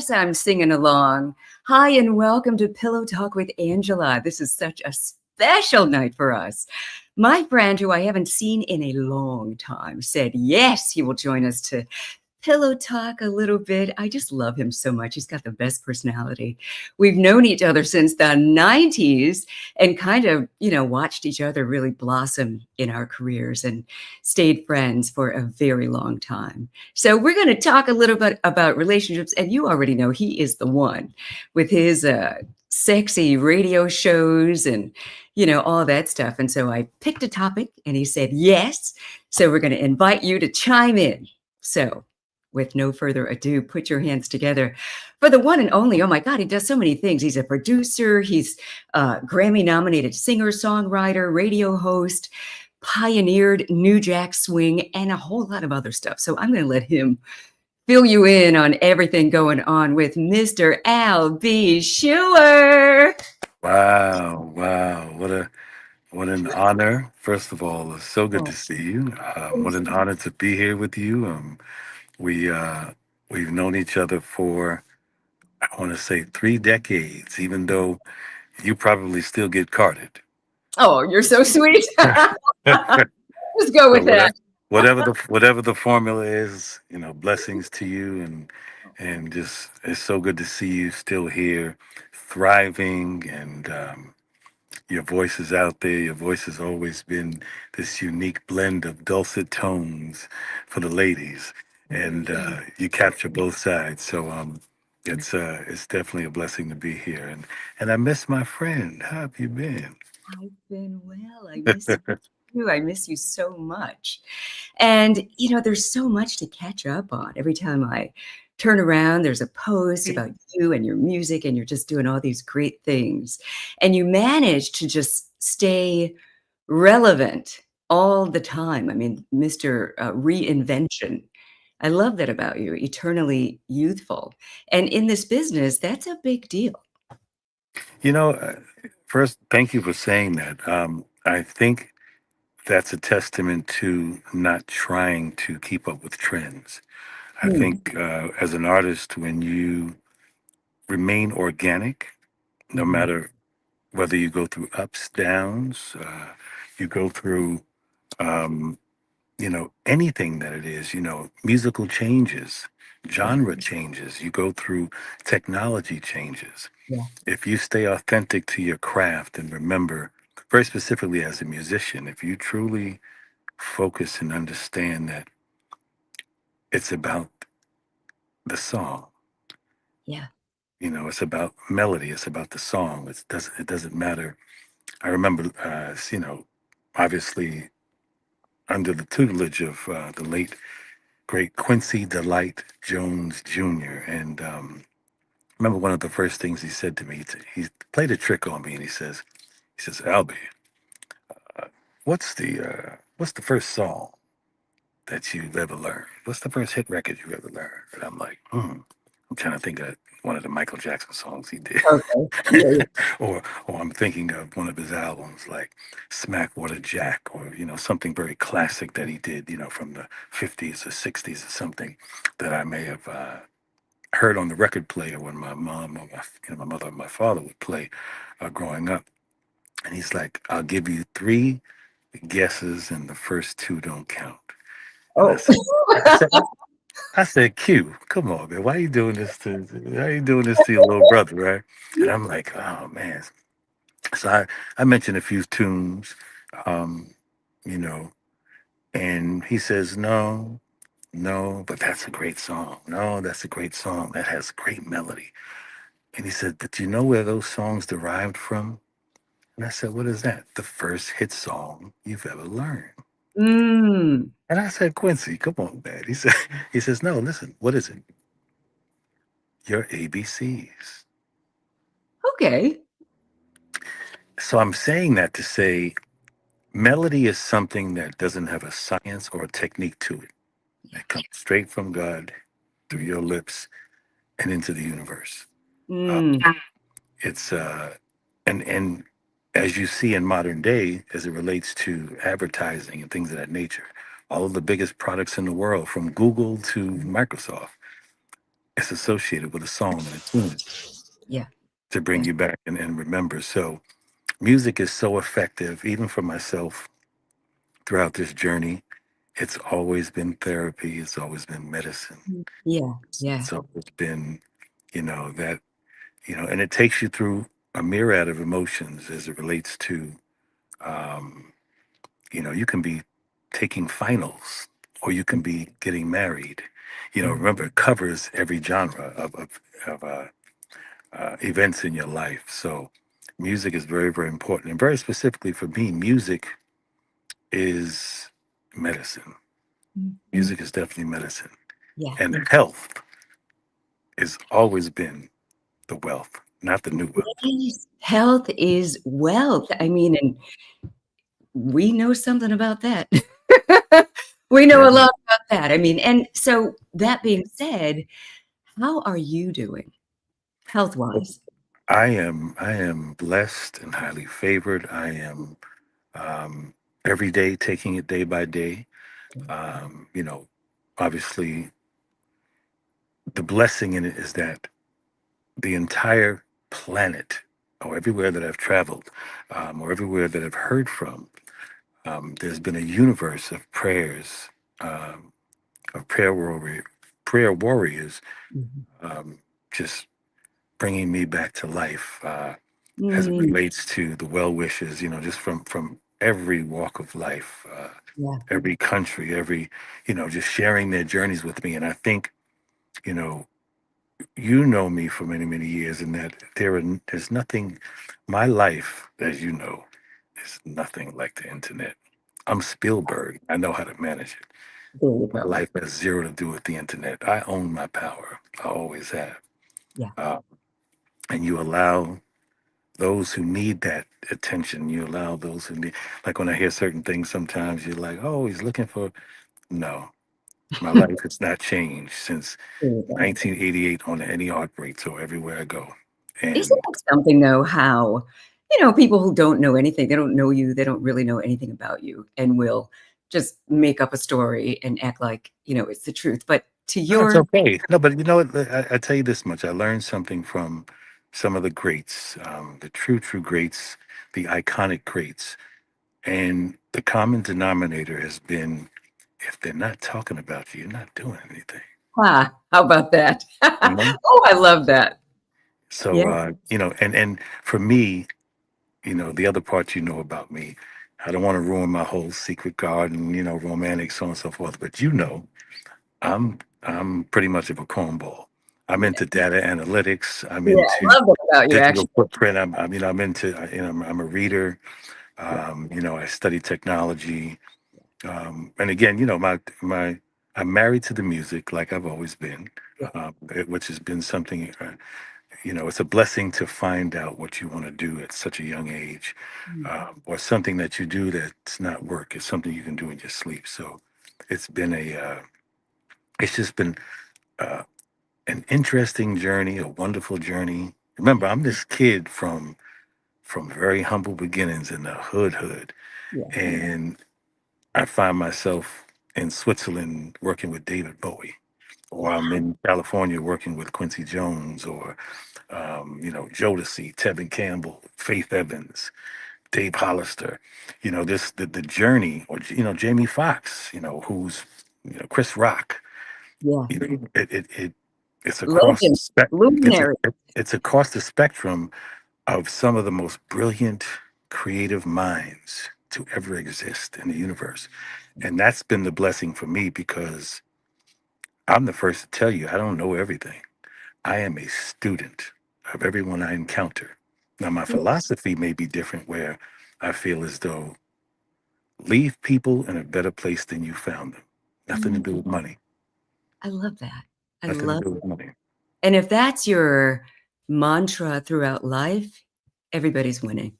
Yes, I'm singing along. Hi, and welcome to Pillow Talk with Angela. This is such a special night for us. My friend, who I haven't seen in a long time, said yes, he will join us to pillow talk a little bit. I just love him so much. He's got the best personality. We've known each other since the 90s and kind of, watched each other really blossom in our careers and stayed friends for a very long time. So we're going to talk a little bit about relationships. And you already know he is the one with his sexy radio shows and all that stuff. And so I picked a topic and he said yes. So we're going to invite you to chime in. So with no further ado, put your hands together for the one and only. Oh my God, he does so many things. He's a producer, he's a Grammy-nominated singer-songwriter, radio host, pioneered New Jack Swing, and a whole lot of other stuff. So I'm going to let him fill you in on everything going on with Mr. AlB Schuer. Wow, wow. What an honor. First of all, it's so good to Oh, see you. What an honor to be here with you. We we've known each other for I want to say 3 decades, even though you probably still get carded. oh, you're so sweet. Let's go So with that. whatever the formula is, blessings to you and just it's so good to see you still here, thriving and your voice is out there. Your voice has always been this unique blend of dulcet tones for the ladies, and you capture both sides. So it's definitely a blessing to be here. And I miss my friend. How have you been? I've been well. I miss you. I miss you so much. And, there's so much to catch up on. Every time I turn around, there's a post about you and your music, and you're just doing all these great things. And you manage to just stay relevant all the time. I mean, Mr. Reinvention. I love that about you, eternally youthful. And in this business, that's a big deal. You know, first, thank you for saying that. I think that's a testament to not trying to keep up with trends. I Hmm. think as an artist, when you remain organic, no Mhm. matter whether you go through ups, downs, you go through, um, anything that it is, musical changes, Yeah. genre changes, you go through technology changes. Yeah. If you stay authentic to your craft and remember, very specifically as a musician, if you truly focus and understand that it's about the song, Yeah. it's about melody, it's about the song. It doesn't matter. I remember, obviously under the tutelage of the late great Quincy Delight Jones Jr. And remember one of the first things he said to me. He played a trick on me, and he says, "AlB, what's the first song that you've ever learned? What's the first hit record you ever learned?" And I'm like, I'm trying to think of one of the Michael Jackson songs he did. Okay. Yeah. Yeah. or I'm thinking of one of his albums like Smackwater Jack, or something very classic that he did, from the 50s or 60s or something that I may have heard on the record player when my mom or my mother or my father would play growing up. And he's like, "I'll give you three guesses, and the first two don't count." And I Oh. said, I said, I said, "Q, come on, man. Why are you doing this to your little brother, right?" And I'm like, "Oh man." So I mentioned a few tunes, um, you know, and he says, "No, no, but that's a great song. No, that's a great song. That has great melody." And he said, "But you know where those songs derived from?" And I said, "What is that?" "The first hit song you've ever learned." Mm. And I said, "Quincy, come on, man." He says, "No, listen, what is it? Your ABCs." Okay. So I'm saying that to say melody is something that doesn't have a science or a technique to it. Yeah. It comes straight from God through your lips and into the universe. Uh, Mm. it's and as you see in modern day, as it relates to advertising and things of that nature, all of the biggest products in the world, from Google to Microsoft, it's associated with a song and a tune Yeah. to bring Yeah. you back and remember. So music is so effective, even for myself throughout this journey. It's always been therapy. It's always been medicine. Yeah. Yeah. It's always been, that, and it takes you through a myriad of emotions as it relates to, um, you can be taking finals or you can be getting married. Mhm. Remember, it covers every genre of events in your life. So music is very, very important. And very specifically for me, music is medicine. Mhm. Music is definitely medicine. Yeah. And health has always been the wealth, not the new wealth. Yes. Health is wealth. I mean, and we know something about that. We know Yeah. a lot about that. I mean, and so that being said, how are you doing health-wise? I am blessed and highly favored. I am every day taking it day by day. Um, you know, Obviously the blessing in it is that the entire planet, or everywhere that I've traveled, or everywhere that I've heard from, there's been a universe of prayers, um, of prayer warriors, Mhm. um, just bringing me back to life as it Mm, relates to the well wishes. Just from every walk of life, yeah, every country, just sharing their journeys with me. And I think, you know, you know me for many, many years, and that there's nothing. My life, as you know, is nothing like the internet. I'm Spielberg. I know how to manage it. there you My go. life has zero to do with the internet. I own my power. I always have. Yeah. Uh, and you allow those who need that attention. You allow those who need, like when I hear certain things, sometimes you're like, oh, he's looking for. No, my life has not changed since There you go. 1988 on any heartbreak tour everywhere I go. Isn't And it something though how, people who don't know anything, they don't know you, they don't really know anything about you and will just make up a story and act like, it's the truth. But to that's your okay. No, but you know what? I tell you this much. I learned something from some of the greats, the true, true greats, the iconic greats. And the common denominator has been if they're not talking about you, you're not doing anything. how about that? You know? Oh, I love that. So Yeah. and for me, the other part about me, I don't want to ruin my whole secret garden, romantic, so on and so forth. But I'm pretty much of a cornball. I'm Yeah. into data analytics. I'm Yeah. into I love that about you digital actually. footprint. I'm into, I'm a reader. Yeah. I study technology. And again, I'm married to the music like I've always been, Yeah. which has been something, it's a blessing to find out what you want to do at such a young age, Mm. or something that you do that's not work. It's something you can do in your sleep. So it's been it's just been uh, an interesting journey, a wonderful journey. Remember, Yeah. I'm this kid from very humble beginnings in the hood, Yeah. and I find myself in Switzerland working with David Bowie, or I'm in California working with Quincy Jones, or Jodeci, Tevin Campbell, Faith Evans, Dave Hollister. The journey, or Jamie Foxx, who's Chris Rock. Yeah. It's across the Legend. Luminary. it's across the spectrum of some of the most brilliant creative minds to ever exist in the universe. And that's been the blessing for me because I'm the first to tell you I don't know everything. I am a student of everyone I encounter. Now, my Yeah. philosophy may be different, where I feel as though leave people in a better place than you found them. Nothing to Mm. do with money. I love that. I Nothing to love do with money. And if that's your mantra throughout life, everybody's winning.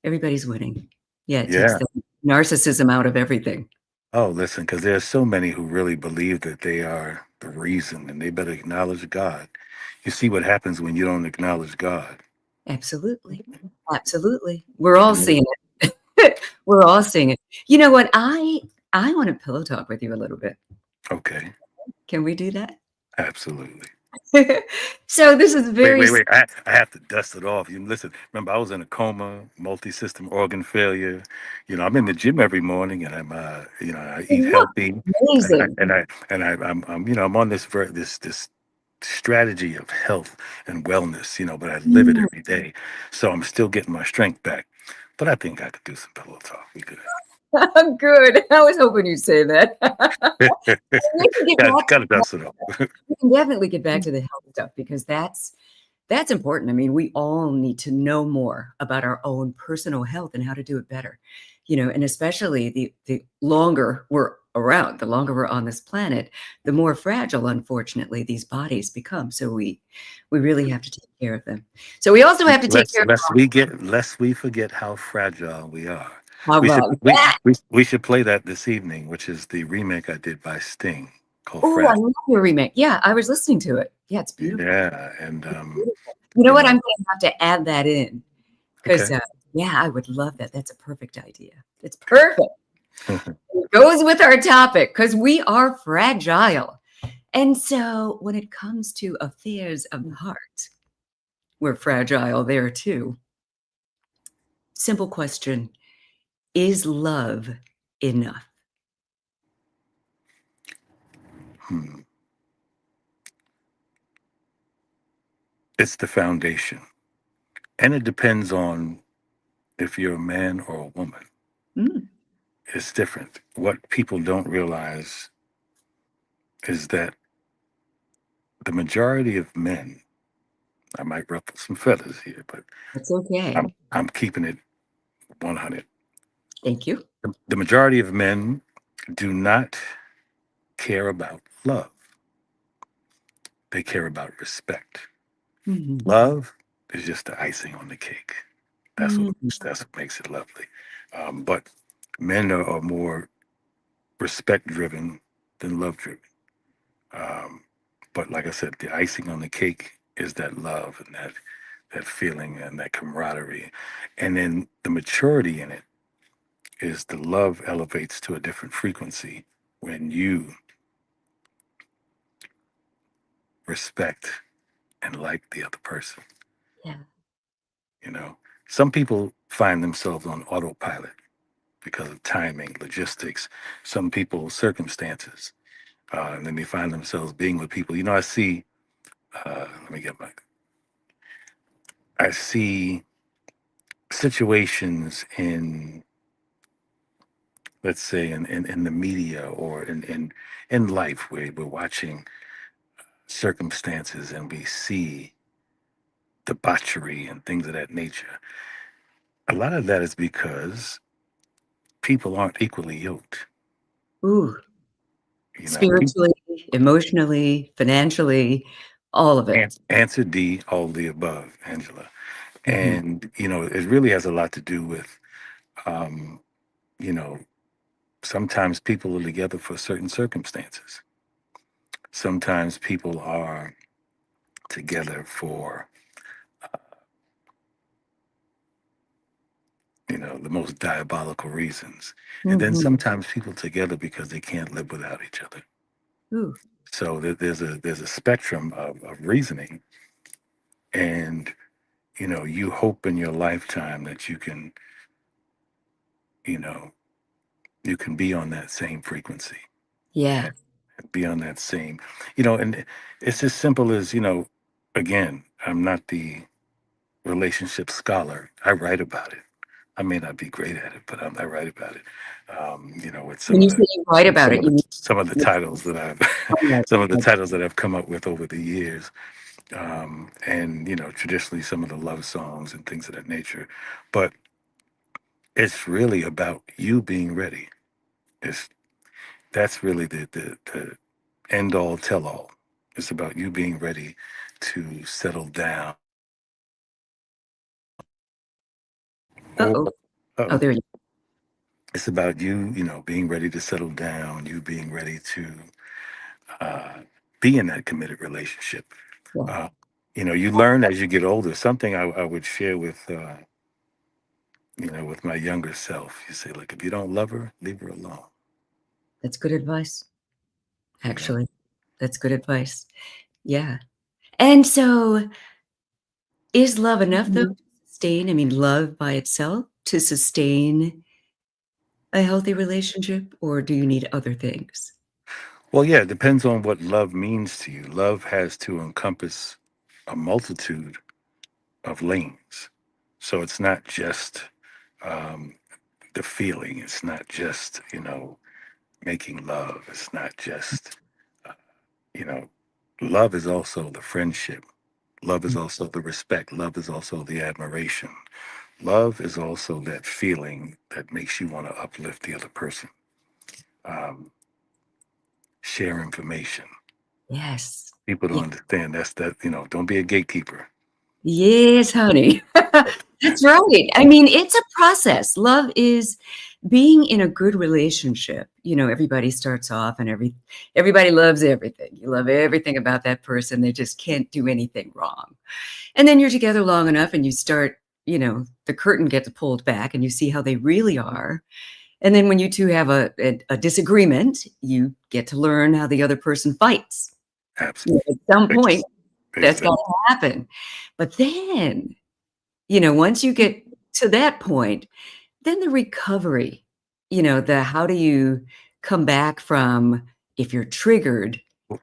Everybody's winning. Yeah, it takes Yeah. the narcissism out of everything. Oh, listen, because there's so many who really believe that they are the reason and they better acknowledge God. You see what happens when you don't acknowledge God. Absolutely. Absolutely. We're all And seeing it. We're all seeing it. You know what? I wanna pillow talk with you a little bit. okay, Can we do that? absolutely. So this is Wait, very wait, wait. I have to dust it off. You listen. Remember, I was in a coma, multi-system organ failure. I'm in the gym every morning, and I eat healthy, and I amazing. and I and I, I'm on this strategy of health and wellness. But I live it Mm. every day, so I'm still getting my strength back. But I think I could do some pillow talk. We could. Good. I was hoping you'd say that. We can get back to Gotta dust it off. we can definitely get back to the health stuff because that's important. I mean, we all need to know more about our own personal health and how to do it better. And especially the longer we're around, the longer we're on this planet, the more fragile, unfortunately, these bodies become. So we really have to take care of them. So we also have to take Lest care of lest we forget how fragile we are. how We should about we, that? we should play that this evening, which is the remake I did by Sting called Oh, I Fragile. love your remake. Yeah, I was listening to it. Yeah, it's beautiful. Yeah, and It's beautiful. You know you what? I'm know, going to have to add that in because, okay. yeah, I would love that. That's a perfect idea. It's perfect. It goes with our topic because we are fragile. And so when it comes to affairs of the heart, we're fragile there too. Simple question. Is love enough? Hmm. It's the foundation, and it depends on if you're a man or a woman. Mm, It's different. What people don't realize is that the majority of men, I might ruffle some feathers here, but that's okay. I'm keeping it 100. Thank you. The majority of men do not care about love. They care about respect. Mhm. Love is just the icing on the cake. That's what Mhm. that's what makes it lovely. But men are more respect driven than love driven. Um, but like I said, the icing on the cake is that love and that feeling and that camaraderie, and then the maturity in it is the love elevates to a different frequency when you respect and like the other person. Yeah. You know, some people find themselves on autopilot because of timing, logistics, some people circumstances, and then they find themselves being with people. I see. Let me get my. I see situations in, let's say, in the media or in life where we're watching circumstances and we see debauchery and things of that nature. A lot of that is because people aren't equally yoked. Ooh, You know, spiritually, emotionally, financially, all of it. answer D, all the above, Angela. Mhm. And, it really has a lot to do with, um, you know, sometimes people are together for certain circumstances. Sometimes people are together for, the most diabolical reasons. And then Mhm. sometimes people together because they can't live without each other. Ooh, So there's a spectrum of reasoning, and you hope in your lifetime that you know you can be on that same frequency yeah. and be on that same, and it's as simple as, again, I'm not the relationship scholar. I write about it. I may not be great at it, but I write about it. With When you say you write about it, you mean some of the titles that I've some of the titles that I've come up with over the years, and traditionally some of the love songs and things of that nature. But it's really about you being ready. It's That's really the end all tell all. It's about you being ready to settle down. Or uh-oh. Oh, uh, there you it's about you, being ready to settle down. You being ready to uh, be in that committed relationship. go. Uh, you learn as you get older. Something I would share with my younger self. You say, look, if you don't love her, leave her alone. That's good advice, You know, actually. That's good advice. Yeah. And so is love enough though Mhm. to sustain, I mean, love by itself to sustain a healthy relationship, or do you need other things? Well, yeah, it depends on what love means to you. Love has to encompass a multitude of lanes. So it's not just um, the feeling. It's not just, making love. It's not just, uh, you know, love is also the friendship. Love is also the respect. Love is also the admiration. Love is also that feeling that makes you want to uplift the other person, um, share information. Yes. People Yeah. don't understand don't be a gatekeeper. Yes, honey. That's right. I mean, it's a process. Love is being in a good relationship. Everybody starts off and everybody loves everything. You love everything about that person. They just can't do anything wrong. And then you're together long enough and you start, the curtain gets pulled back and you see how they really are. And then when you two have a disagreement, you get to learn how the other person fights. Absolutely. At some point, that's Exactly. gotta happen. But then, once you get to that point, then the recovery, the how do you come back from if you're triggered,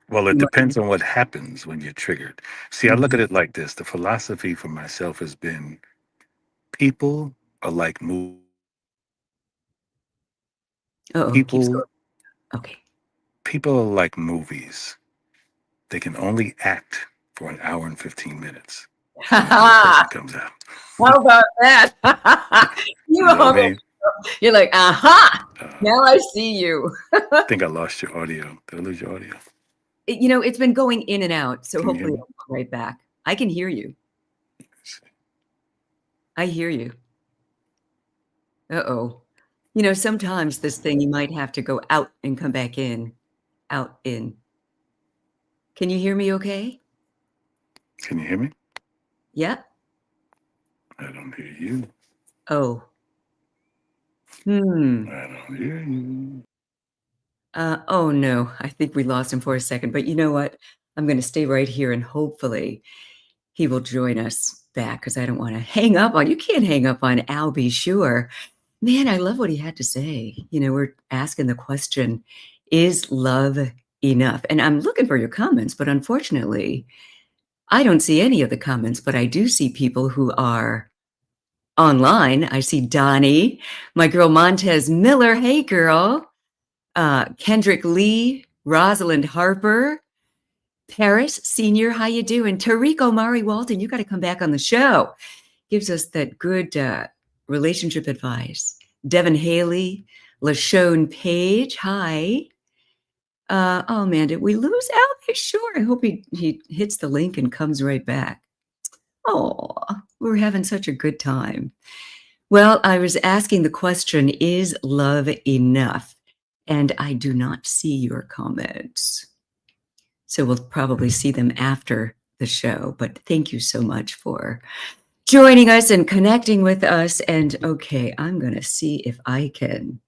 Well, it you might. depends on what happens when you're triggered. See, I look Mhm. at it like this. The philosophy for myself has been people are like Uh-oh, keeps people going. Okay. people are like movies. They can only act for an hour and 15 minutes. And that's when the How curtain comes out. about that? You You know what I hung mean? up. You're like, "Aha! Uh, Now I see you." I think I lost your audio. Did I lose your audio? It's been going in and out, so Can you hear hopefully me? it'll come right back. I can hear you. Let's see. I hear you. Uh-oh. Sometimes this thing you might have to go out and come back in, out, in. Can you hear me okay? Can you hear me? Yeah? I don't hear you. Oh. Hmm. I don't hear you. Oh no, I think we lost him for a second, but you know what? I'm gonna stay right here and hopefully he will join us back because I don't wanna hang up on you can't hang up on AlB, sure. Man, I love what he had to say. We're asking the question, is love enough? And I'm looking for your comments, but unfortunately, I don't see any of the comments, but I do see people who are online. I see Donnie, my girl Montez Miller. Hey, girl. Kendrick Lee, Rosalind Harper, Paris Senior. How you doing? Tariq Omari Walton, you got to come back on the show. Gives us that good relationship advice. Devin Haley, LaShawn Page. Hi. Oh man, did we lose Albie? Sure. I hope he hits the link and comes right back. Oh, we're having such a good time. Well, I was asking the question, is love enough? And I do not see your comments. So we'll probably see them after the show. But thank you so much for joining us and connecting with us. And okay, I'm going to see if I can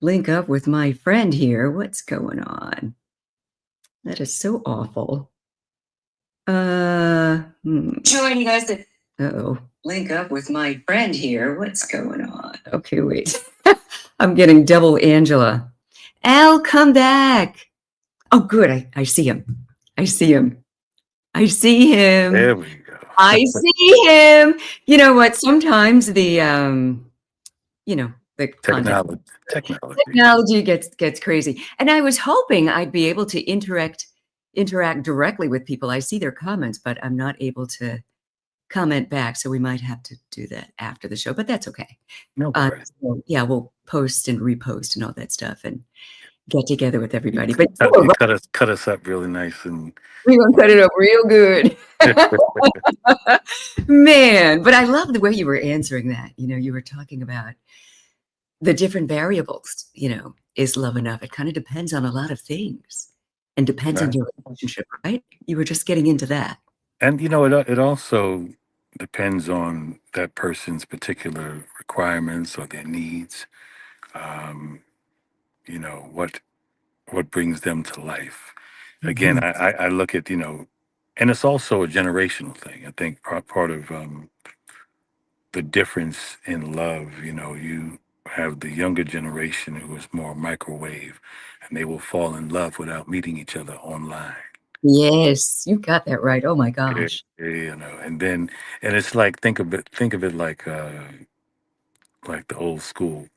link up with my friend here. What's going on? That is so awful. Joining us. Uh-oh. Link up with my friend here. What's going on? Okay, wait. I'm getting double Angela. Al, come back. Oh, good. I see him. I see him. I see him. There we go. I see him. You know what? Sometimes the contact Technology. Technology. technology gets crazy. And I was hoping I'd be able to interact directly with people. I see their comments, but I'm not able to comment back. So we might have to do that after the show, but that's okay. No worries. So, yeah, we'll post and repost and all that stuff and get together with You, everybody. But you cut us up really nice and we're gonna cut it up real good. Man, but I love the way you were answering that. You were talking about the different variables, is love enough? It kind of depends on a lot of things and depends on right. your relationship, right? You were just getting into that. And it also depends on that person's particular requirements or their needs. Um, what brings them to life. Again, Mhm. I look at and it's also a generational thing. I think part of the difference in love, you have the younger generation who is more microwave, and they will fall in love without meeting each other online. Yes, you got that right. Oh my Yeah, gosh. yeah, and then and it's like think of it like the old school.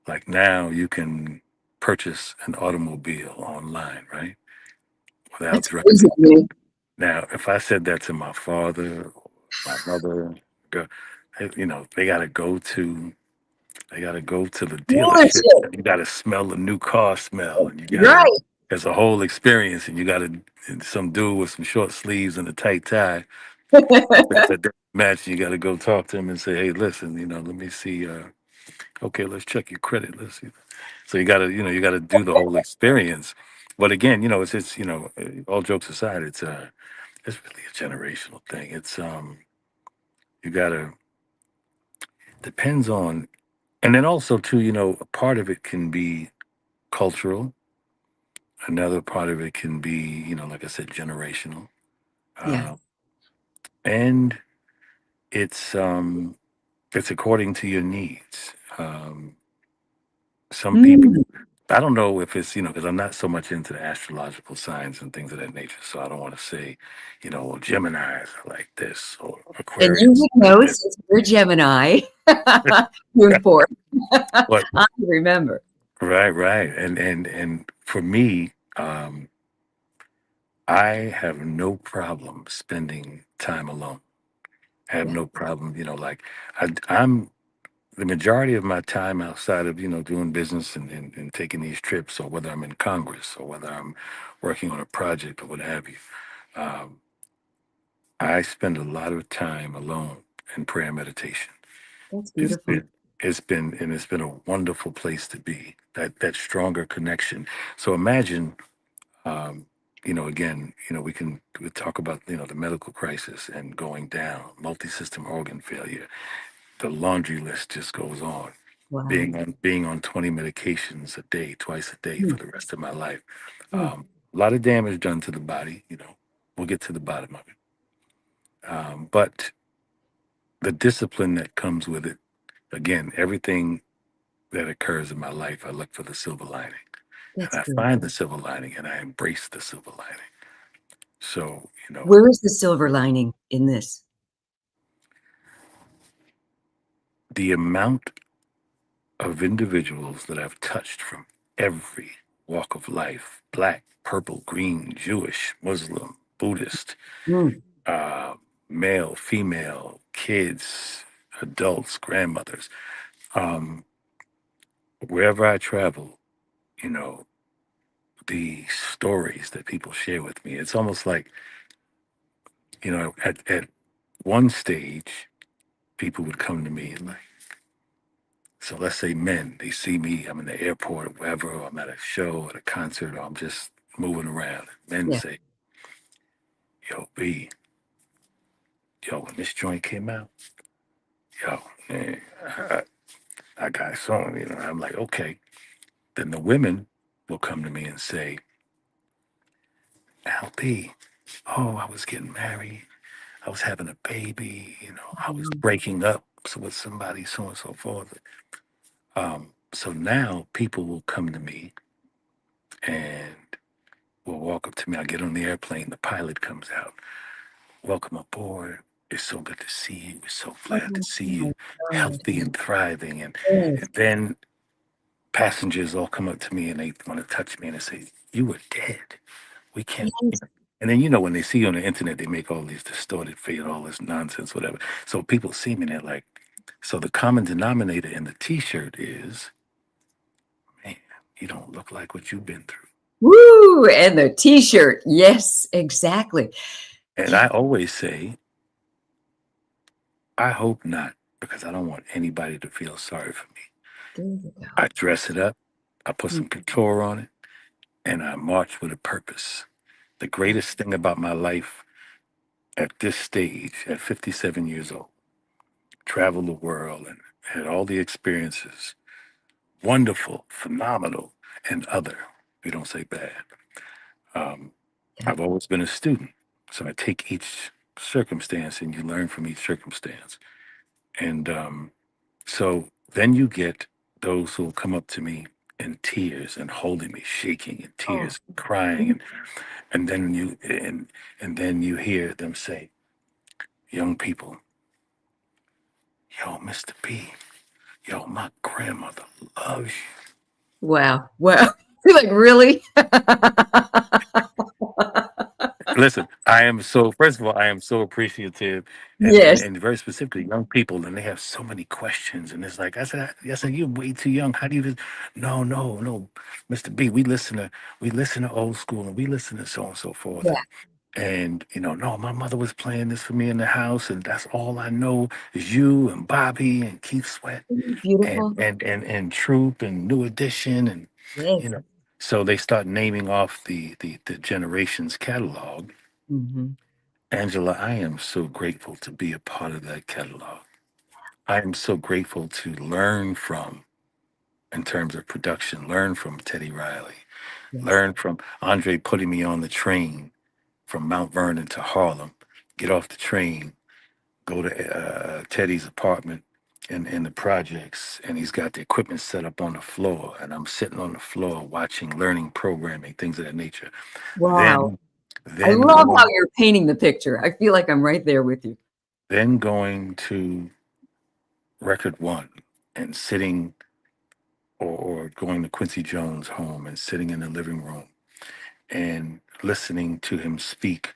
Like now you can purchase an automobile online, right? Without That's crazy driving. to me. Now, if I said that to my father, or my mother, girl, they gotta go to the dealership. Dealership. And you gotta smell the new car smell, and you gotta. Right. It's a whole experience, and you gotta. And some dude with some short sleeves and a tight tie. That's a different match. You gotta go talk to him and say, "Hey, listen, let me see. Okay, let's check your credit. Let's see." So you gotta do the whole experience. But again, all jokes aside, it's really a generational thing. You gotta depends on, and then also too, a part of it can be cultural. Another part of it can be, like I said, generational. Yeah. Uh, and it's according to your needs. Some people, Mm. I don't know if it's, because I'm not so much into the astrological signs and things of that nature. So I don't want to say, well, Geminis are like this or And you Aquarius would like know this. since you're Gemini, June 4th. But I remember. right, right. And for me, I have no problem spending time alone. I have Yeah, no problem, like I'm the majority of my time outside of, doing business and taking these trips, or whether I'm in Congress or whether I'm working on a project or what have you. Um, I spend a lot of time alone in prayer and meditation. that's It's beautiful. been it's been a wonderful place to be. That stronger connection. So imagine, um, again, we talk about the medical crisis and going down, multi-system organ failure. The laundry list just goes on. Wow. Being on 20 medications a day, twice a day Mm, for the rest of my life. mm. A lot of damage done to the body. We'll get to the bottom of it. But the discipline that comes with it, again, everything that occurs in my life, I look for the silver lining, and That's I good. find the silver lining, and I embrace the silver lining. So, Where is the silver lining in this? the amount of individuals that I've touched from every walk of life, black, purple, green, Jewish, Muslim, Buddhist, Mm, uh, male, female, kids, adults, grandmothers, um, wherever I travel, you know, the stories that people share with me, it's almost like, at one stage, people would come to me and like, so let's say men, they see me, I'm in the airport or wherever, or I'm at a show, at a concert, or I'm just moving around. Men yeah, say, yo, B, yo, when this joint came out, yo, man, I got something, I'm like, okay. Then the women will come to me and say, AlB, oh, I was getting married. I was having a baby, I was mhm, breaking up with somebody, so on and so forth. So now people will come to me and will walk up to me. I get on the airplane, the pilot comes out. Welcome aboard. It's so good to see you. We're so glad to oh see my you gosh, healthy and thriving. And, yes, and then passengers all come up to me and they want to touch me and they say, you were dead. We can't. yes, And then, when they see you on the internet, they make all these distorted fate, all this nonsense, whatever. So people see me and they're like, so the common denominator in the t shirt is, man, you don't look like what you've been through. woo, and the T-shirt, yes, exactly. And Yeah, I always say, I hope not, because I don't want anybody to feel sorry for me. there you go. I dress it up, I put Mm, some couture on it, and I march with a purpose. The yeah, greatest thing about my life at this stage, at 57 years old, traveled the world and had all the experiences, wonderful, phenomenal, and other. We don't say bad. Um, yeah, I've always been a student. So I take each circumstance and you learn from each circumstance. And so then you get those who will come up to me in tears and holding me, shaking in Oh. tears, crying, and then and then you hear them say, "Young people, yo, Mr. B, yo, my grandmother loves you." Wow. Wow. You're like, really? Listen, I am so. First of all, I am so appreciative, Yes. and very specifically, young people, and they have so many questions, and it's like I said, you're way too young. How do you? No, no, no, Mr. B, we listen to old school, and we listen to so on and so forth, Yeah. and no, my mother was playing this for me in the house, and that's all I know is you and Bobby and Keith Sweat Beautiful. and Troop and New Edition, and you Yes. know. So they start naming off the generations catalog. Hmm. Angela, I am so grateful to be a part of that catalog. I am so grateful to learn from, in terms of production, learn from Teddy Riley, Yes. learn from Andre putting me on the train from Mount Vernon to Harlem, get off the train, go to Teddy's apartment in the projects, and he's got the equipment set up on the floor, and I'm sitting on the floor watching, learning programming, things of that nature. Wow. Then, I then love how going, you're painting the picture. I feel like I'm right there with you. then going to record one and sitting or going to Quincy Jones' home and sitting in the living room and listening to him speak.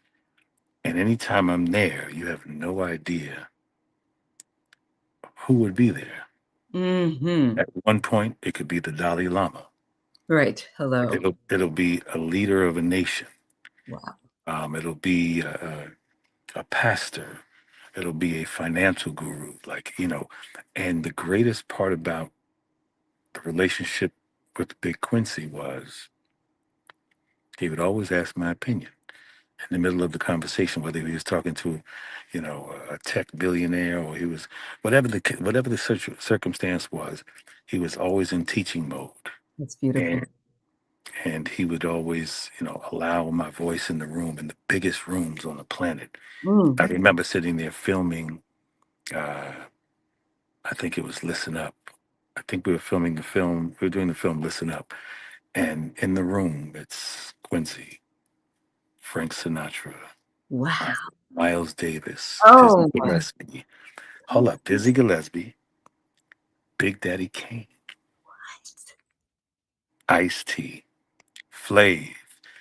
And anytime I'm there, you have no idea who would be there. Hmm. At one point, it could be the Dalai Lama. Right. Hello. It'll be a leader of a nation. Wow. It'll be a pastor. It'll be a financial guru. And the greatest part about the relationship with Big Quincy was he would always ask my opinion in the middle of the conversation, whether he was talking to, a tech billionaire or he was whatever the circumstance was, he was always in teaching mode, That's and beautiful. and he would always, allow my voice in the room in the biggest rooms on the planet. I Mm. remember sitting there filming. Uh, I think it was Listen Up. I think we were filming the film. We were doing the film Listen Up, and in the room it's Quincy, Frank Sinatra, Wow. uh, Miles Davis, Dizzy Oh my Gillespie. Hold up, goodness. Dizzy Gillespie, Big Daddy Kane, Ice T, Flav,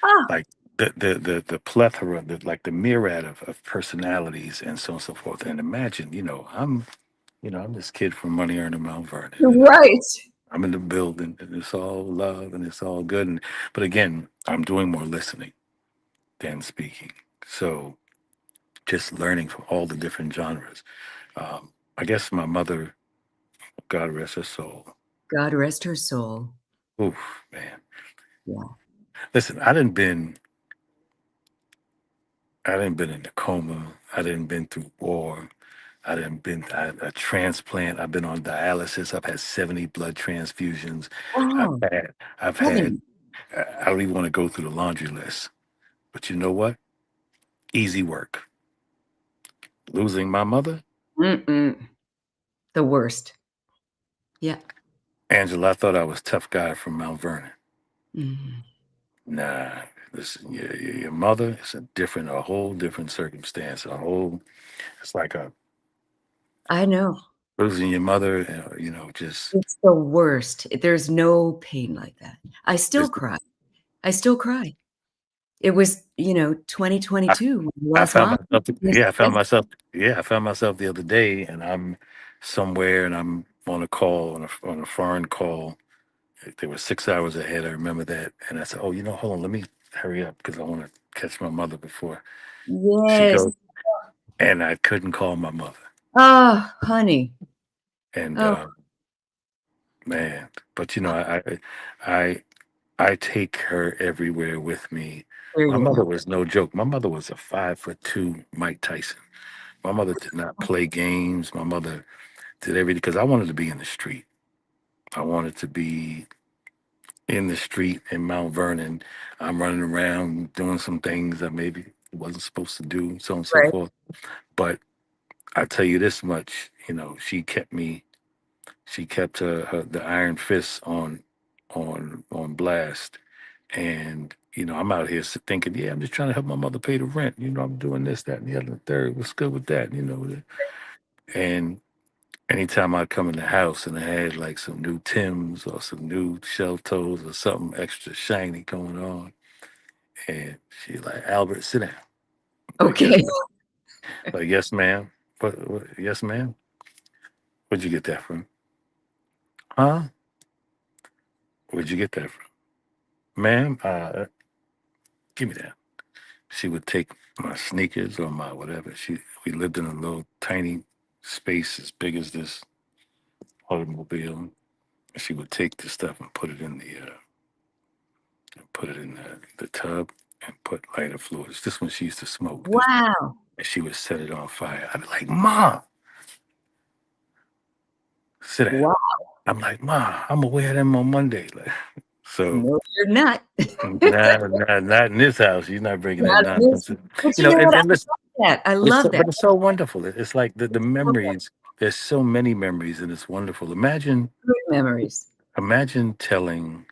Ah, like the plethora, like the myriad of personalities and so on and so forth. And imagine, I'm this kid from Money Earner Mount Vernon, and right. I'm in the building, and it's all love and it's all good. But again, I'm doing more listening than speaking. So just learning from all the different genres. I guess my mother, God rest her soul. God rest her soul. Oof, man. Yeah. Listen, I didn't been in a coma. I didn't been through war. I didn't been a transplant. I've been on dialysis. I've had 70 blood transfusions. I've Oh, had, I've had, heaven. I don't even want to go through the laundry list. But you know what? Easy work. Losing my mother, Mm-mm. The worst. Yeah. Angela, I thought I was tough guy from Mount Vernon. Mhm. Nah, listen, your mother is a whole different circumstance. It's like a I know. losing your mother. Just It's the worst. There's no pain like that. I still it's, cry. I still cry. It was, I, 2022 when I I lost found mom. myself. Yes, yes. I found myself the other day, and I'm somewhere, and I'm on a call on a foreign call. They were 6 hours ahead. I remember that, and I said, "Oh, hold on, let me hurry up because I want to catch my mother before she Yes. goes." And I couldn't call my mother, Oh, honey. and Oh, man, but I I take her everywhere with me. there My you mother go. was no joke. My mother was a 5'2" Mike Tyson. My mother did not play games. My mother did everything because I wanted to be in the street. I wanted to be in the street in Mount Vernon. I'm running around doing some things that maybe she wasn't supposed to do, so on and so Right. forth. But I tell you this much, you know, she kept the iron fist on blast. And you know, I'm out here thinking, yeah, I'm just trying to help my mother pay the rent. You know, I'm doing this, that, and the other, and the third. What's good with that? You know, and anytime I come in the house and I had like some new Tims or some new shelf toes or something extra shiny going on, and she like, Albert, sit down. Like, yes, Okay. ma'am. Like, yes, ma'am. What? Yes, ma'am. Where'd you get that from? Huh? Where'd you get that from, ma'am? Give me that. She would take my sneakers or my whatever. We lived in a little tiny space as big as this automobile. She would take the stuff and put it in the tub and put lighter fluids. This one she used to smoke. This Wow. and she would set it on fire. I'd be like, Mom, sit down. Wow. I'm like, Mom, I'm gonna wear them on Monday. Like, so No, you're not. not in this house. You're not bringing that Not this. nonsense. But You you know, know what? I and listen, love that. I love that. but it's so wonderful. It's like the memories. There's so many memories, and it's wonderful. Good memories. Imagine telling,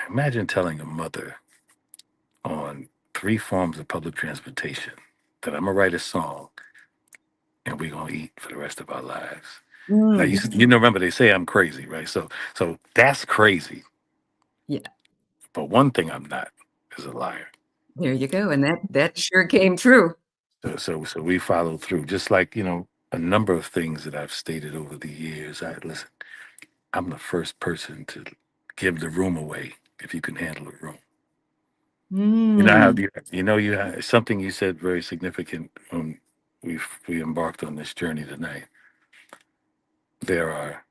imagine telling a mother on three forms of public transportation that I'm gonna write a song and we're gonna eat for the rest of our lives. Now Mm. you know, remember they say I'm crazy, right? So that's crazy. Yeah. But one thing I'm not is a liar. There you go. And that sure came true. So we follow through, just like you know a number of things that I've stated over the years. I listen. I'm the first person to give the room away if you can handle a room. You know how Mm. you know you have something you said very significant when we embarked on this journey tonight. There are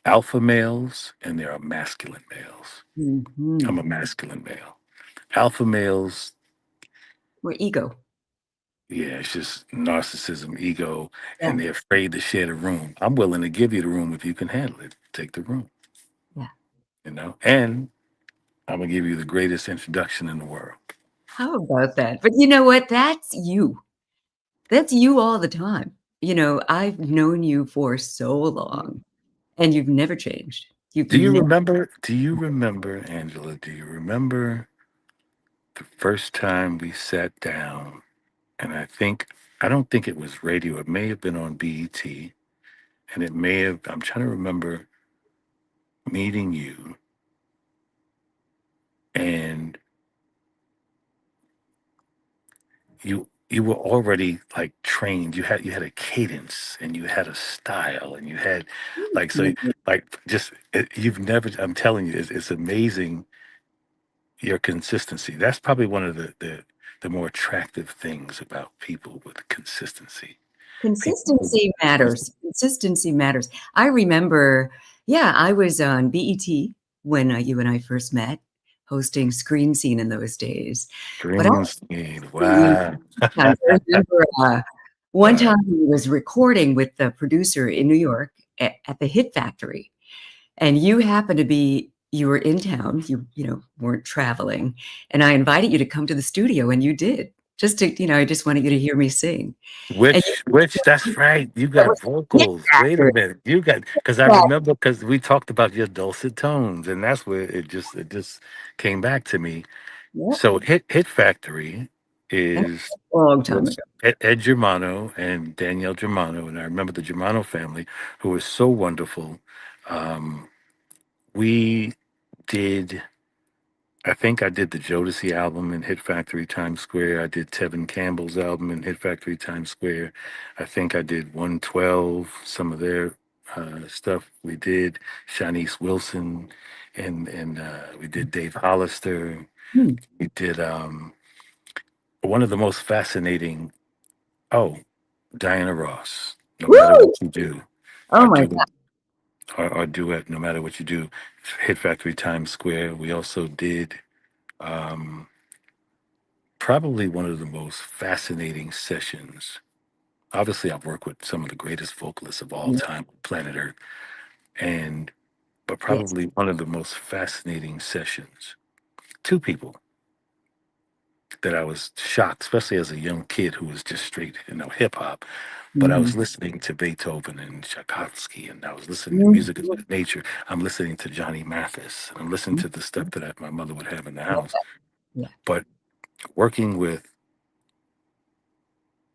alpha males and there are masculine males. I'm Mhm. a masculine male. Alpha males, We're ego. yeah, it's just narcissism, ego, Yeah. and they're afraid to share the room. I'm willing to give you the room if you can handle it. Take the room, Yeah. you know, and I'm gonna give you the greatest introduction in the world. How about that? But you know what? That's you. That's you all the time. You know, I've known you for so long and you've never changed. You've Do you never. remember? Do you remember, Angela? Do you remember the first time we sat down? And I don't think it was radio. It may have been on BET, and it may have. I'm trying to remember meeting you, and you were already like trained. You had a cadence, and you had a style, and you had like so like just you've never. I'm telling you, it's amazing your consistency. That's probably one of the more attractive things about people with consistency. People who Consistency matters. Consistency matters. I remember, yeah, I was on BET when you and I first met, hosting Screen Scene in those days. But I dream scene. you Wow. times. I remember one Wow. time he was recording with the producer in New York at the Hit Factory, and you happened to be you were in town. You know weren't traveling, and I invited you to come to the studio, and you did. Just to I just wanted you to hear me sing, and Which that's right. You that got was Hit vocals. Wait a Factory. minute. You got because I Yeah, remember because we talked about your dulcet tones, and that's where it just came back to me. yep, So Hit Factory that is was a long time was ago. Ed Germano and Danielle Germano, and I remember the Germano family who was so wonderful. Um, we did I think I did the Jodeci album in Hit Factory Times Square. I did Tevin Campbell's album in Hit Factory Times Square. I think I did 112, some of their stuff. We did Shanice Wilson, and we did Dave Hollister. Hmm. We did one of the most fascinating. Oh, Diana Ross. No matter Woo! what you do, Oh our my duet, god, our duet. No matter what you do, Hit Factory Times Square. We also did. Um, Probably one of the most fascinating sessions. Obviously, I've worked with some of the greatest vocalists of all yeah, time on planet Earth, and but yes, probably one of the most fascinating sessions. Two people. that I was shocked, especially as a young kid who was just straight, hip hop. But I was Mhm. listening to Beethoven and Tchaikovsky, and I was listening to Mhm. music of that nature. I'm listening to Johnny Mathis, and I'm listening to the stuff that my mother would have in the Love house. that. Yeah. But working with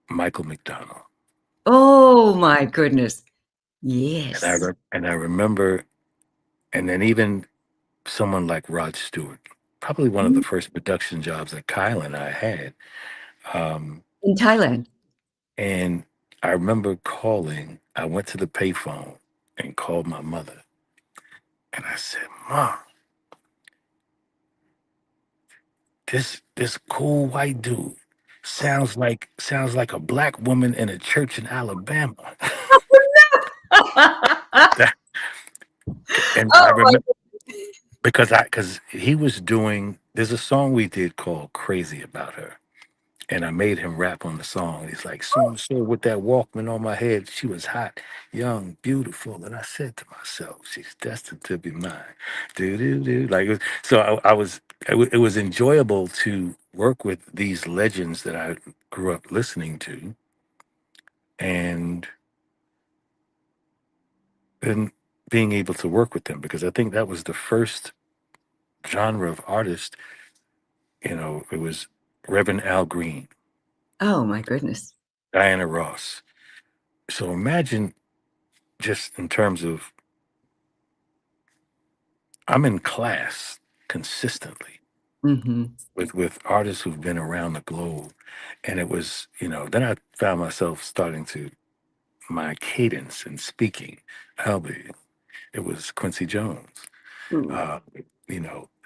Michael McDonald, Oh my goodness. and Yes. I remember, and then even someone like Rod Stewart, probably one of the Mhm. first production jobs that Kyle and I had. Um, In Thailand. and I remember calling. I went to the payphone and called my mother, and I said, "Mom, this cool white dude sounds like a black woman in a church in Alabama." That, and I Oh my remember goodness. because he was doing. There's a song we did called "Crazy About Her." And I made him rap on the song. He's like, soon, so with that Walkman on my head, she was hot, young, beautiful. And I said to myself, she's destined to be mine. Do, do, do. So it was enjoyable to work with these legends that I grew up listening to and then being able to work with them because I think that was the first genre of artist, it was Reverend Al Green, Oh my goodness. Diana Ross. So imagine just in terms of I'm in class consistently Mhm. with artists who've been around the globe. And it was, then I found myself starting to my cadence in speaking. AlB, it was Quincy Jones. Ooh. Uh,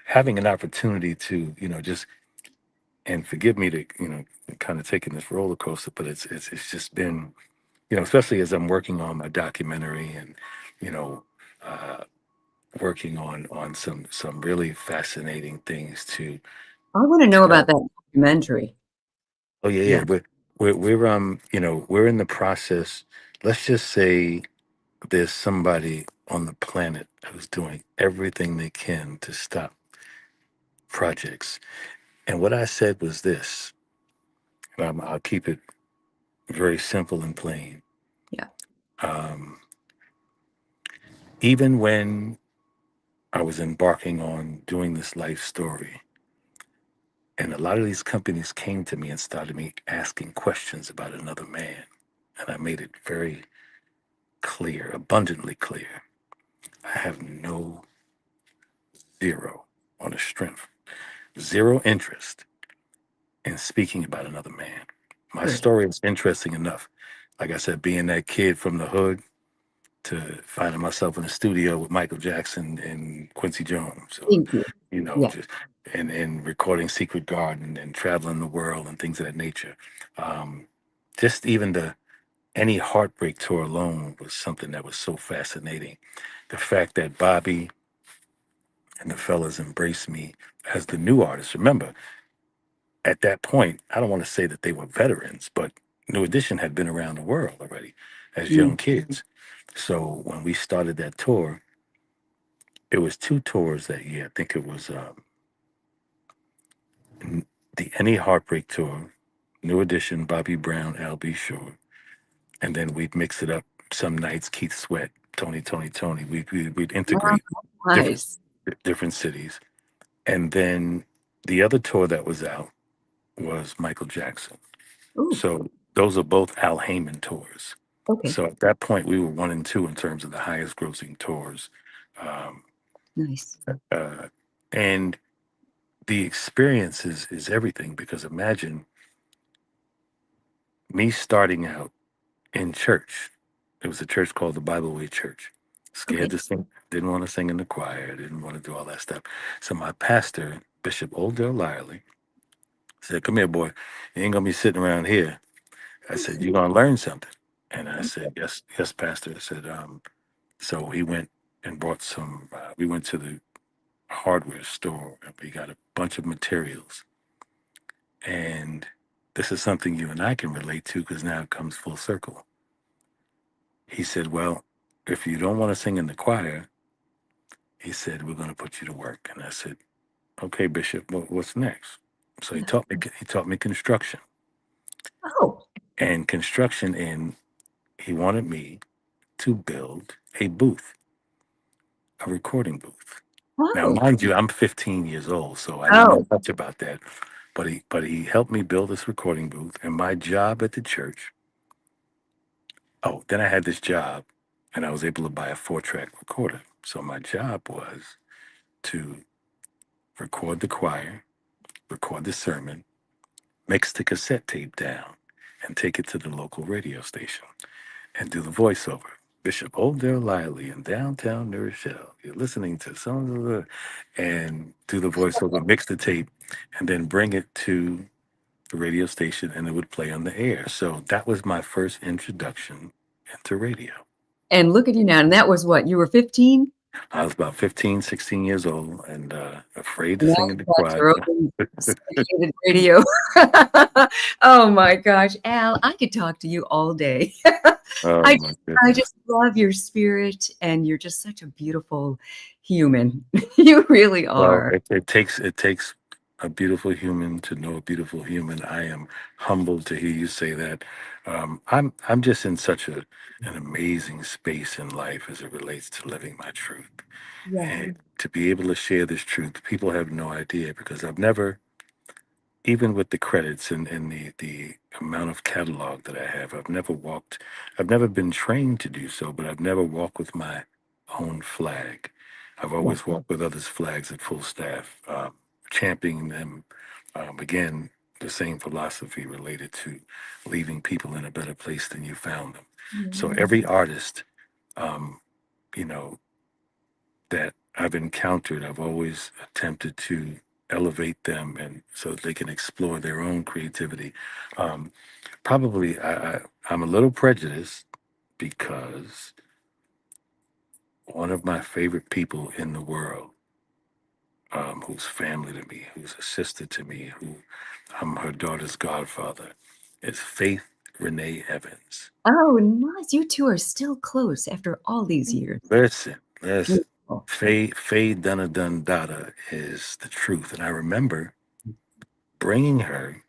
having an opportunity to, just and forgive me to, kind of taking this roller coaster, but it's just been, especially as I'm working on my documentary and, you know, uh, working on some really fascinating things to I wanna know about tell. that documentary. Oh yeah, yeah. Yeah. We're in the process. Let's just say there's somebody on the planet who's doing everything they can to stop projects. And what I said was this. I'll keep it very simple and plain. Yeah. Um, even when I was embarking on doing this life story, and a lot of these companies came to me and started me asking questions about another man, and I made it very clear, abundantly clear. I have no zero on the strength, zero interest in speaking about another man. My Good. story is interesting enough. Like I said, being that kid from the hood to finding myself in the studio with Michael Jackson and Quincy Jones, or Thank you. Yeah. just and recording Secret Garden and traveling the world and things of that nature. Um, just even the any heartbreak tour alone was something that was so fascinating. The fact that Bobby and the fellas embraced me as the new artist. Remember, at that point, I don't want to say that they were veterans, but New Edition had been around the world already as young Mm. kids. So when we started that tour, it was two tours that year. I think it was the Any Heartbreak tour, New Edition, Bobby Brown, AlB Shore, and then we'd mix it up. Some nights, Keith Sweat, Tony. We'd Oh, integrate different nice. different cities, and then the other tour that was out was Michael Jackson. Ooh, So those are both Al Heyman tours. okay. So at that point, we were 1 and 2 in terms of the highest grossing tours. Um, Nice. uh, and the experience is everything because imagine me starting out in church. It was a church called the Bible Way Church. Scared Okay. to sing, didn't want to sing in the choir, didn't want to do all that stuff. So my pastor, Bishop Oldell Lyerly, said, "Come here, boy. You ain't gonna be sitting around here." I said, "You're gonna learn something." And I said, "Yes, yes, Pastor." I said, so he went and brought some. We went to the hardware store and we got a bunch of materials. And this is something you and I can relate to because now it comes full circle. He said, "Well, if you don't want to sing in the choir," he said, "we're going to put you to work." And I said, "Okay, Bishop, what's next?" So Yeah. he taught me construction Oh, and construction, and he wanted me to build a booth, a recording booth. Now, oh, mind you, I'm 15 years old, so I didn't know oh. much about that. But he helped me build this recording booth, and my job at the church. Oh, then I had this job, and I was able to buy a 4-track recorder. So my job was to record the choir, record the sermon, mix the cassette tape down, and take it to the local radio station and do the voiceover. Bishop Odell Lively in downtown New Rochelle. You're listening to some of the, and do the voiceover, mix the tape, and then bring it to the radio station, and it would play on the air. So that was my first introduction into radio. And look at you now. And that was what? You were 15? I was about 15, 16 years old and afraid to And now sing in the you got choir. your own syndicated radio. Oh my gosh, Al, I could talk to you all day. Oh I my I goodness. just love your spirit, and you're just such a beautiful human. You really Well, are. it takes a beautiful human to know a beautiful human. I am humbled to hear you say that. I'm just in such an amazing space in life as it relates to living my truth, Yeah. and to be able to share this truth. People have no idea because I've never, even with the credits and the amount of catalog that I have, I've never been trained to do so, but I've never walked with my own flag. I've Yeah. always walked with others' flags at full staff, championing them. Again, the same philosophy related to leaving people in a better place than you found them. So Yeah. every artist, um, you know, that I've encountered, I've always attempted to elevate them and so that they can explore their own creativity. Um, Probably I'm a little prejudiced because one of my favorite people in the world, who's family to me, who's a sister to me, who I'm her daughter's godfather, is Faith Renee Evans. Oh, nice. You two are still close after all these years. Listen. Beautiful. Faye Donna Dun Dada is the truth. And I remember bringing her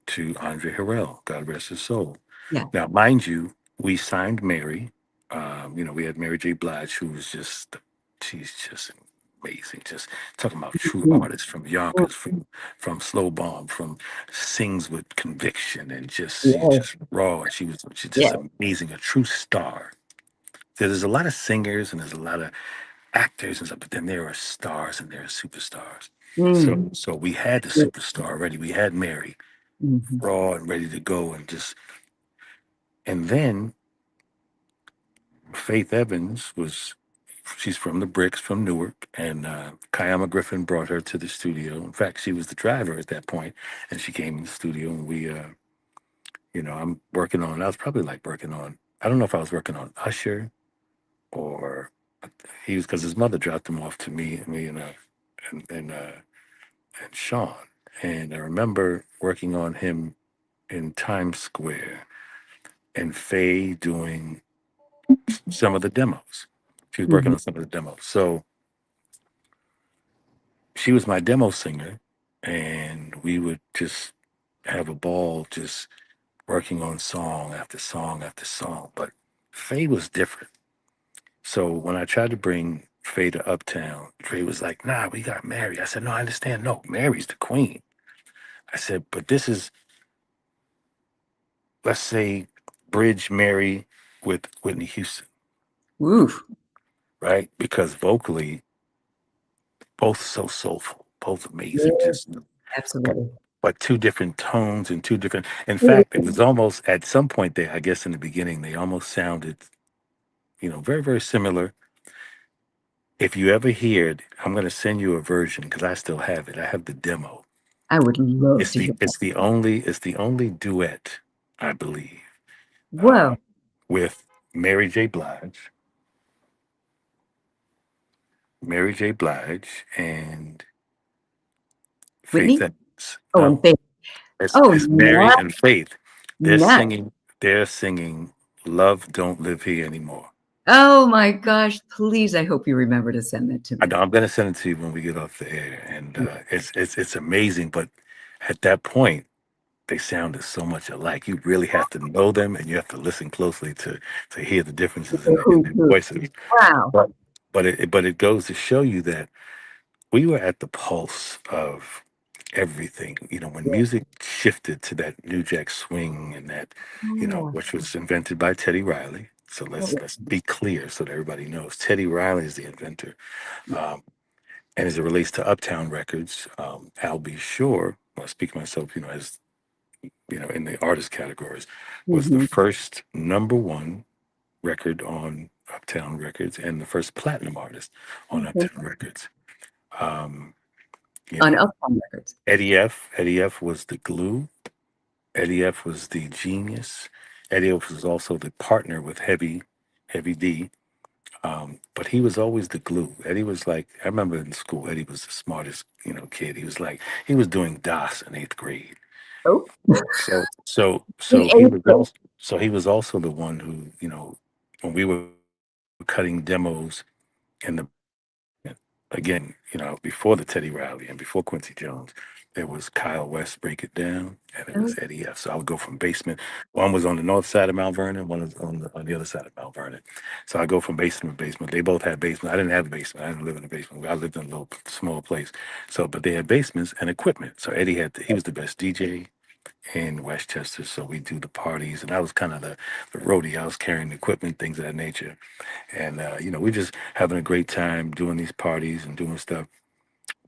to Andre Harrell, God rest his soul. Yeah. Now, mind you, we signed Mary. We had Mary J. Blige, who was she's just amazing. Just talking about true Mhm. artists from Yonkers, from Slow Bomb, from sings with conviction, and she's Yeah. just raw. She's Yeah. just amazing, a true star. There's a lot of singers and there's a lot of actors and stuff, but then there are stars and there are superstars. Mm. So we had the Yeah. superstar already. We had Mary Mhm. raw and ready to go, and then Faith Evans was, she's from the Bricks from Newark, and Kayama Griffin brought her to the studio. In fact, she was the driver at that point, and she came in the studio, and I'm working on. I was probably like working on. I don't know if I was working on Usher or he was, because his mother dropped him off to me and and, uh, and Sean. And I remember working on him in Times Square and Faye doing some of the demos. She was working Mhm. on some of the demos. So she was my demo singer, and we would just have a ball just working on song after song after song. But Faye was different. So when I tried to bring Faye to Uptown, Faye was like, nah, we got Mary. I said, no, I understand. No, Mary's the queen. I said, but this is, let's say, Bridge Mary with Whitney Houston, Oof. right? Because vocally, both so soulful, both amazing, Yeah, just but absolutely. but two different tones and two different. In fact, it Mhm. was almost at some point there. I guess in the beginning, they almost sounded, very very similar. If you ever hear it, I'm going to send you a version because I still have it. I have the demo. I would love It's to the hear that. it's the only duet, I believe, Whoa. um, with Mary J. Blige, and Faith Whitney? Evans. Oh, and No, Faith. Oh, it's Mary not, and Faith. They're not. singing. They're singing. Love don't live here anymore. Oh my gosh. Please, I hope you remember to send that to I me. know I'm going to send it to you when we get off the air, and it's amazing. But at that point, they sounded so much alike. You really have to know them, and you have to listen closely to hear the differences in Who's their who? voices. Wow. But it goes to show you that we were at the pulse of everything. You know, when Yeah. music shifted to that New Jack Swing and that, Oh, which was invented by Teddy Riley. So oh, let's be clear so that everybody knows Teddy Riley is the inventor. Um, and as it relates to Uptown Records, AlB Shore, well, speaking myself, as in the artist categories, was the mhm, first number one record on Uptown Records and the first platinum artist on okay. Uptown Records. Um, you On know, Uptown Records. Eddie F was the glue. Eddie F was the genius. Eddie F was also the partner with Heavy D. But he was always the glue. Eddie was like, I remember in school, Eddie was the smartest, kid. He was doing DOS in eighth grade. Oh, in He eighth was grade. also, the one who, when we were cutting demos in the again, before the Teddy Riley and before Quincy Jones, there was Kyle West Break It Down, and it Oh, was Eddie F. So I would go from basement. One was on the north side of Mount Vernon, one was on the other side of Mount Vernon. So I go from basement to basement. They both had basement. I didn't have a basement. I didn't live in a basement. I lived in a little small place. So, but they had basements and equipment. So Eddie he was the best DJ in Westchester. So we do the parties, and I was kind of the roadie. I was carrying the equipment, things of that nature. And we're just having a great time doing these parties and doing stuff.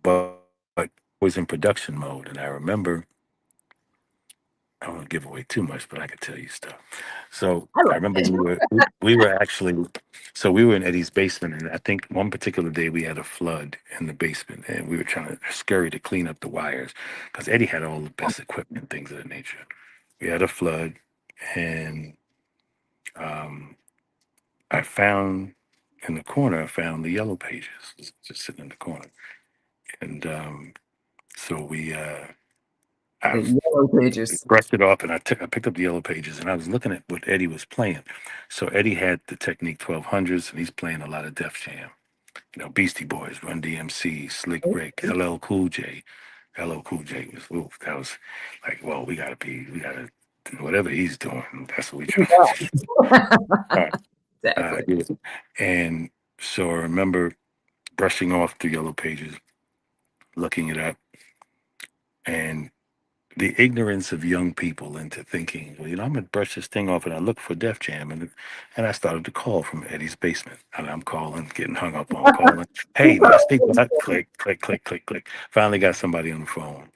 But was in production mode, and I remember I don't want to give away too much, but I could tell you stuff. So I I like remember it. we were actually we were in Eddie's basement, and I think one particular day we had a flood in the basement, and we were trying to scurry to clean up the wires because Eddie had all the best equipment, things of that nature. We had a flood, and um, I found in the corner, I found the yellow pages just sitting in the corner, and so I The Yellow Pages. brushed it off, and I picked up the yellow pages, and I was looking at what Eddie was playing. So Eddie had the Technique 1200s, and he's playing a lot of Def Jam. Beastie Boys, Run DMC, Slick Rick, LL Cool J. LL Cool J was, ooh, that was like, well, we gotta, whatever he's doing, that's what we trying to do. Uh, Exactly. yeah. And so I remember brushing off the yellow pages, looking it up, and the ignorance of young people into thinking, well, I'm gonna brush this thing off, and I look for Def Jam, and I started to call from Eddie's basement, and I'm calling, getting hung up on, calling. Hey, may I speak? Click, click, click, click, click. Finally got somebody on the phone.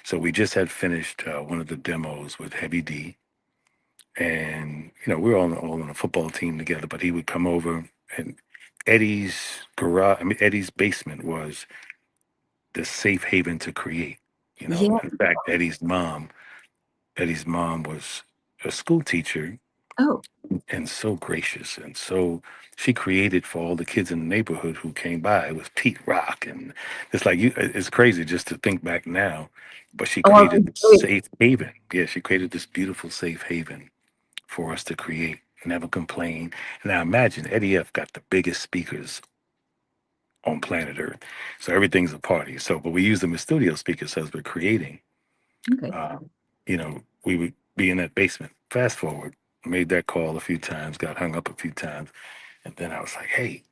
So we just had finished one of the demos with Heavy D, and we were all on a football team together. But he would come over, and Eddie's Eddie's basement was the safe haven to create. Yeah. In fact, Eddie's mom was a school teacher Oh, and so gracious, and so she created for all the kids in the neighborhood who came by. It was Pete Rock, and it's like it's crazy just to think back now, but she oh, created this wait. safe haven. Yeah, she created this beautiful safe haven for us to create, never complain. Now imagine Eddie F got the biggest speakers on planet Earth, so everything's a party. So, but we use them as studio speakers as we're creating. Okay. We would be in that basement. Fast forward, made that call a few times, got hung up a few times, and then I was like, "Hey,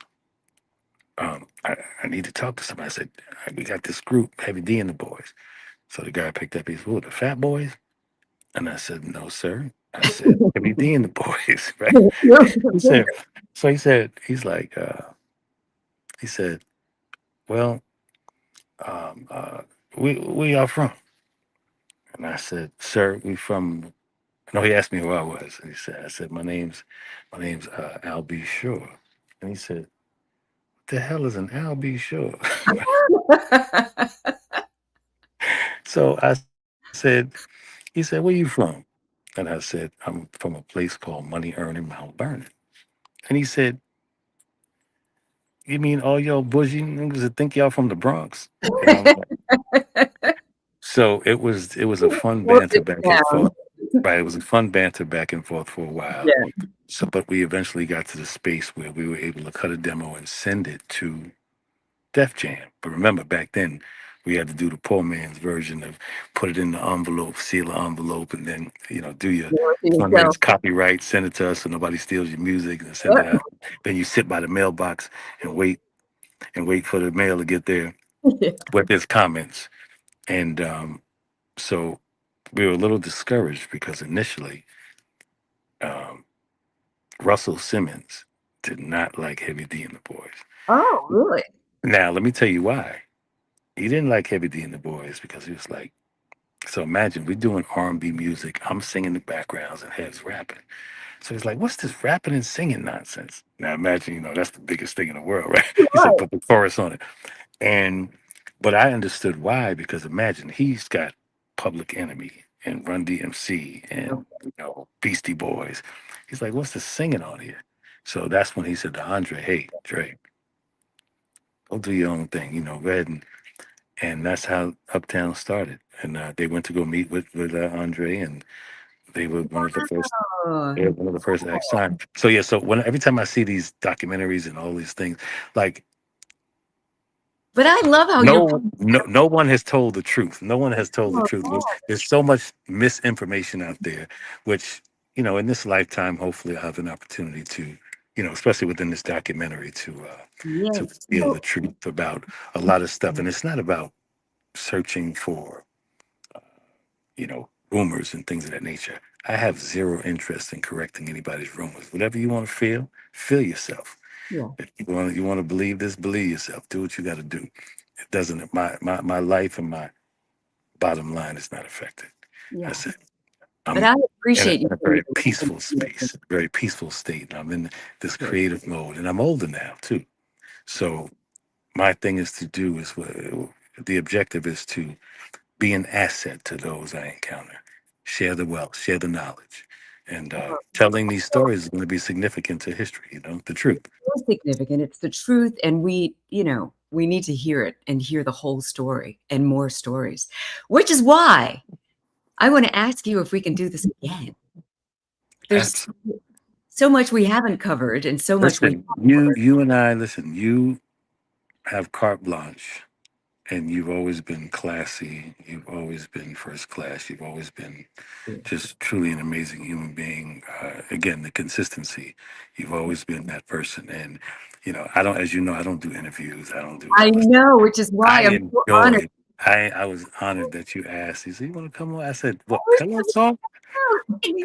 I need to talk to somebody." I said, "We got this group, Heavy D and the Boys." So the guy picked up. He said, "Who, the Fat Boys?" And I said, "No, sir." I said, "Heavy D and the Boys." Right? He said. So he's like, he said, "Well, um, uh, we are from." And I said, "Sir, we from." No, he asked me who I was. And I said, my name's AlB Shore. And he said, what the hell is an AlB Shore? So I said, he said, where you from? And I said, I'm from a place called Money Earning Mount Vernon. And he said, you mean all y'all bougie niggas that think y'all from the Bronx? And I'm like, so it was a fun Wrote banter it back and down. forth. Right. It was a fun banter back and forth for a while. Yeah. So, but we eventually got to the space where we were able to cut a demo and send it to Def Jam. But remember, back then, We had to do the poor man's version of put it in the envelope, seal the envelope, and then do your yourself. fundraise copyright, send it to us so nobody steals your music, and send it out. Then you sit by the mailbox and wait for the mail to get there Yeah. with his comments. And so we were a little discouraged because initially um, Russell Simmons did not like Heavy D and the Boys. Oh, really? Now, let me tell you why. He didn't like Heavy D and the Boys because he was like, so imagine we're doing R&B music. I'm singing the backgrounds and Heav's rapping. So he's like, what's this rapping and singing nonsense? Now imagine, that's the biggest thing in the world, right? He said, Right. put the chorus on it. And but I understood why, because imagine he's got Public Enemy and Run DMC and Beastie Boys. He's like, what's the singing on here? So that's when he said to Andre, hey, Dre, go do your own thing, go ahead and that's how Uptown started. And they went to go meet with Andre, and they were one of the first. Oh, They were one of the first acts signed. So yeah, so when every time I see these documentaries and all these things, like but I love how you're no one has told the truth. No one has told the oh, truth. There's so much misinformation out there, which in this lifetime, hopefully, I have an opportunity to, especially within this documentary, to yes. feel So, the truth about a lot of stuff. And it's not about searching for, rumors and things of that nature. I have zero interest in correcting anybody's rumors. Whatever you want to feel yourself. yeah, If you want to believe this, believe yourself. Do what you got to do. It doesn't. My life and my bottom line is not affected. yeah. That's it. But I'm I in a, appreciate you in a being very peaceful space, very peaceful state. And I'm in this good. creative mode, and I'm older now too. So my thing is to do is the objective is to be an asset to those I encounter. Share the wealth, share the knowledge, and telling these stories is going to be significant to history. The truth. So significant. It's the truth, and we need to hear it and hear the whole story and more stories, which is why I want to ask you if we can do this again. There's Absolutely. so much we haven't covered and so much we Listen, have you covered. you and I listen. You have carte blanche, and you've always been classy. You've always been first class. You've always been just truly an amazing human being. Again, the consistency. You've always been that person, and I don't, as you know, I don't do interviews. I don't do I all this. know, which is I why I'm so honored. enjoy. I was honored that you asked. You said you want to come on. I said, "What pillow talk?"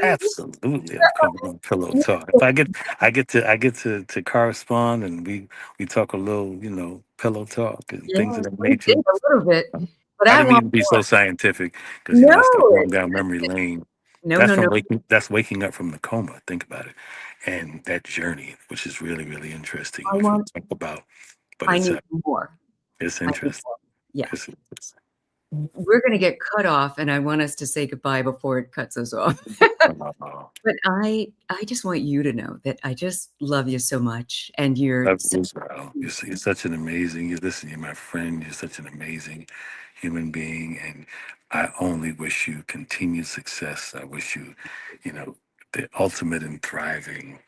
Absolutely, I'm coming on Pillow Talk. If I get to correspond, and we talk a little, pillow talk and Yeah, things of that we did nature. a little bit, but I I didn't want mean to be so scientific because I start no, going down memory lane. no, That's no, from no. waking. That's waking up from the coma. Think about it, and that journey, which is really really interesting, I which we'll want talk about. But I it's need more. it's I need interesting. more. Yeah. It's interesting. We're gonna get cut off, and I want us to say goodbye before it cuts us off. Uh, But I just want you to know that I just love you so much, and you're Love so you as well. You're such an amazing. You listen. You're my friend. You're such an amazing human being, and I only wish you continued success. I wish you, you know, the ultimate in thriving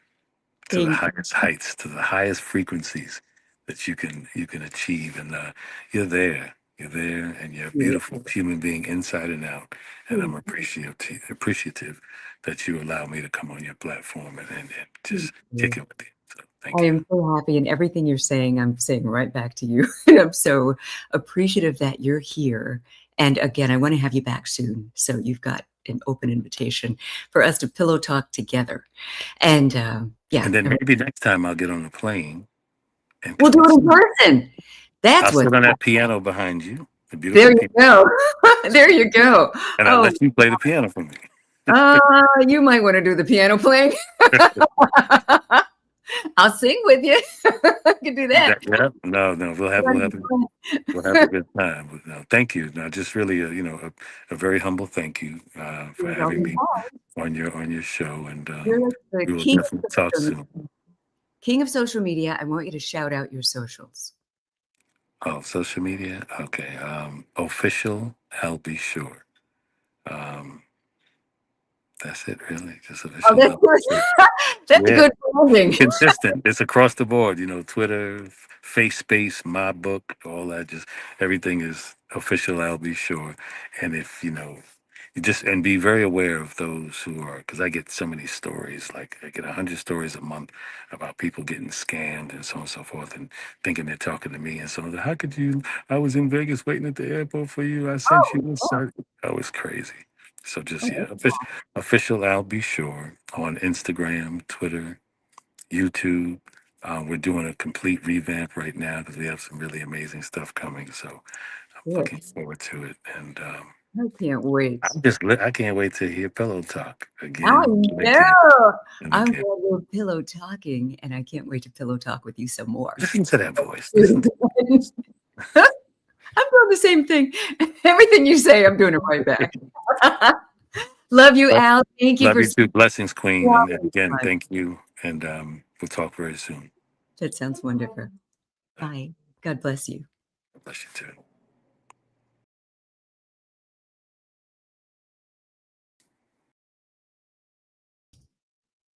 to the thank highest heights, to the highest frequencies that you can achieve. And you're there. You're there, and you're a you. beautiful human being inside and out. And I'm appreciative that you allow me to come on your platform and Thank just you. kick it with you. So I thank you. am so happy, and everything you're saying, I'm saying right back to you. And I'm so appreciative that you're here. And again, I want to have you back soon. So you've got an open invitation for us to pillow talk together. And yeah, And then maybe next time I'll get on a plane and we'll come do and it in see you. person. I'll That's what. sit on that piano behind you, the There beautiful you piano, go. There you go. and I'll Oh, let you play the piano for me. you might want to do the piano playing. I'll sing with you. I can do that. Yeah, no, no, we'll have a good time. But no, thank you. No, just really, a very humble thank you for having me on your show, and You're like the we will definitely talk soon. king of social media. I want you to shout out your socials. Oh, social media, okay. Official AlB Sure. Um, That's it, really. Just Oh, official LB. that's a Yeah. good branding. Consistent. It's across the board, Twitter, Face Space, My Book, all that. Just everything is official. I'll be sure. And if you just and be very aware of those who are, because I get so many stories. Like I get 100 stories a month about people getting scammed and so on and so forth, and thinking they're talking to me. And so, how could you? I was in Vegas waiting at the airport for you. I sent you this. Oh, That was crazy. So just oh, yeah, official. I'll be sure on Instagram, Twitter. YouTube. We're doing a complete revamp right now because we have some really amazing stuff coming. So I'm looking good. forward to it. And I can't wait. I can't wait to hear Pillow Talk I again and again know. and I'm again. glad we're pillow talking, and I can't wait to pillow talk with you some more. Listen to that voice. I'm Listen to doing the same thing. Everything you say, I'm doing it right back. Love you, Love Al. Thank you love for you too. Blessings, Queen. all And this again, time. thank you. And we'll talk very soon. That sounds wonderful. Bye. God bless you. Bless you too.